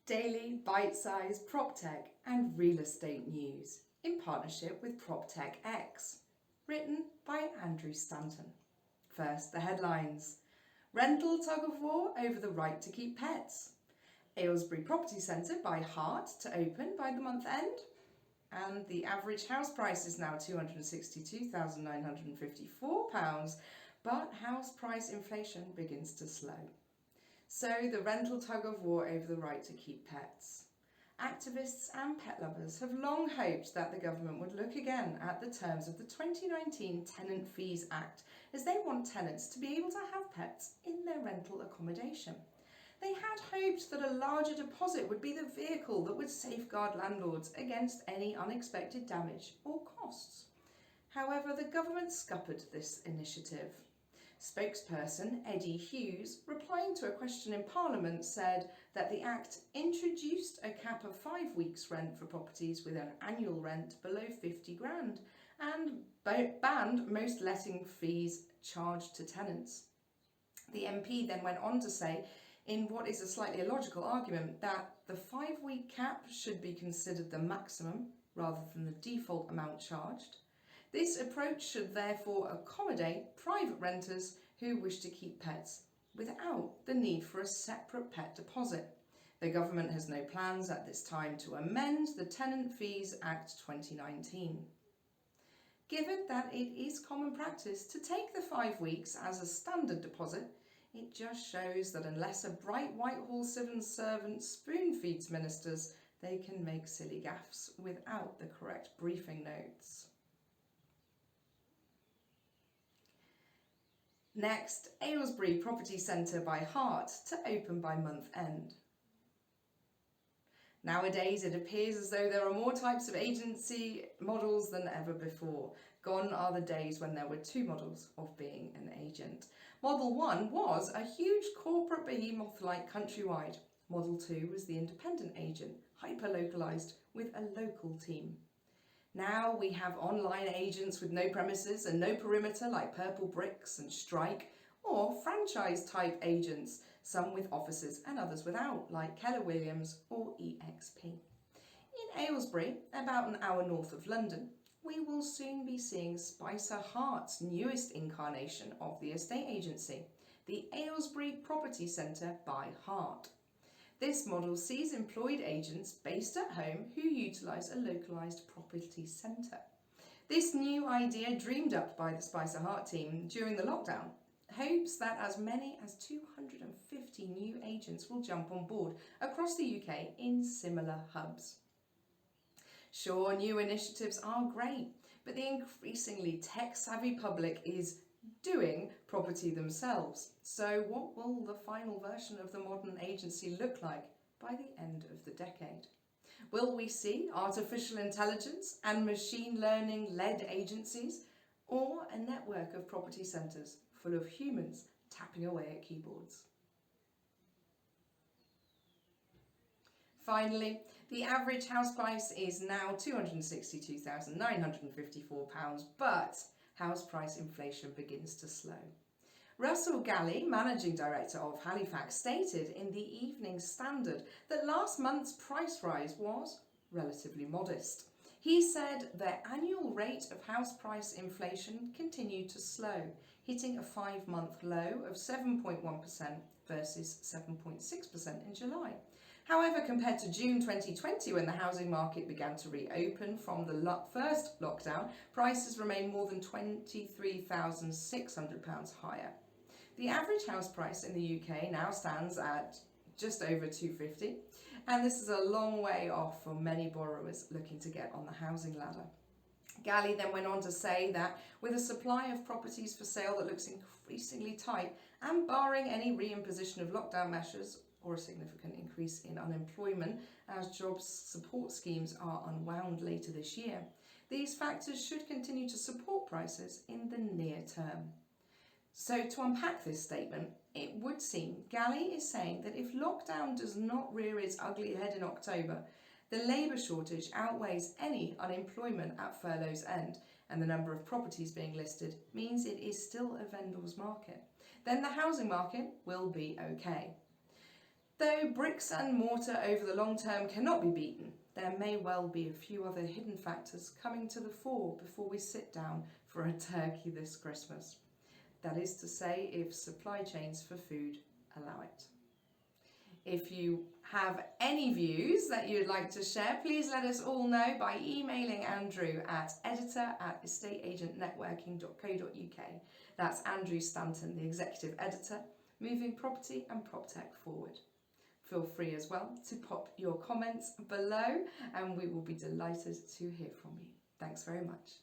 Daily bite-sized PropTech and real estate news in partnership with Proptech-X, written by Andrew Stanton. First, the headlines. Rental tug-of-war over the right to keep pets. Aylesbury Property Centre by Hart to open by the month end. And the average house price is now £262,954, but house price inflation begins to slow. So the rental tug-of-war over the right to keep pets. Activists and pet lovers have long hoped that the government would look again at the terms of the 2019 Tenant Fees Act, as they want tenants to be able to have pets in their rental accommodation. They had hoped that a larger deposit would be the vehicle that would safeguard landlords against any unexpected damage or costs. However, the government scuppered this initiative. Spokesperson Eddie Hughes, replying to a question in Parliament, said that the Act introduced a cap of 5 weeks' rent for properties with an annual rent below £50,000 and banned most letting fees charged to tenants. The MP then went on to say, in what is a slightly illogical argument, that the 5-week cap should be considered the maximum rather than the default amount charged. This approach should therefore accommodate private renters who wish to keep pets without the need for a separate pet deposit. The government has no plans at this time to amend the Tenant Fees Act 2019. Given that it is common practice to take the 5 weeks as a standard deposit, it just shows that unless a bright Whitehall civil servant spoon feeds ministers, they can make silly gaffes without the correct briefing notes. Next, Aylesbury Property Centre by Hart to open by month end. Nowadays, it appears as though there are more types of agency models than ever before. Gone are the days when there were 2 models of being an agent. Model 1 was a huge corporate behemoth like Countrywide. Model 2 was the independent agent, hyper-localised with a local team. Now we have online agents with no premises and no perimeter like Purple Bricks and Strike, or franchise-type agents, some with offices and others without, like Keller Williams or EXP. In Aylesbury, about an hour north of London, we will soon be seeing Spicer Hart's newest incarnation of the estate agency, the Aylesbury Property Centre by Hart. This model sees employed agents based at home who utilise a localised property centre. This new idea, dreamed up by the Spicer Hart team during the lockdown, hopes that as many as 250 new agents will jump on board across the UK in similar hubs. Sure, new initiatives are great, but the increasingly tech-savvy public is doing property themselves. So what will the final version of the modern agency look like by the end of the decade? Will we see artificial intelligence and machine learning led agencies, or a network of property centres full of humans tapping away at keyboards? Finally, the average house price is now £262,954, but house price inflation begins to slow. Russell Galley, Managing Director of Halifax, stated in the Evening Standard that last month's price rise was relatively modest. He said their annual rate of house price inflation continued to slow, hitting a 5-month low of 7.1% versus 7.6% in July. However, compared to June 2020, when the housing market began to reopen from the first lockdown, prices remain more than £23,600 higher. The average house price in the UK now stands at just over £250,000, and this is a long way off for many borrowers looking to get on the housing ladder. Galley then went on to say that with a supply of properties for sale that looks increasingly tight, and barring any reimposition of lockdown measures or a significant increase in unemployment as job support schemes are unwound later this year, these factors should continue to support prices in the near term. So to unpack this statement, it would seem Galley is saying that if lockdown does not rear its ugly head in October, the labour shortage outweighs any unemployment at furlough's end, and the number of properties being listed means it is still a vendor's market. Then the housing market will be okay. Though bricks and mortar over the long term cannot be beaten, there may well be a few other hidden factors coming to the fore before we sit down for a turkey this Christmas. That is to say, if supply chains for food allow it. If you have any views that you'd like to share, please let us all know by emailing Andrew at editor@estateagentnetworking.co.uk. That's Andrew Stanton, the Executive Editor, moving property and PropTech forward. Feel free as well to pop your comments below and we will be delighted to hear from you. Thanks very much.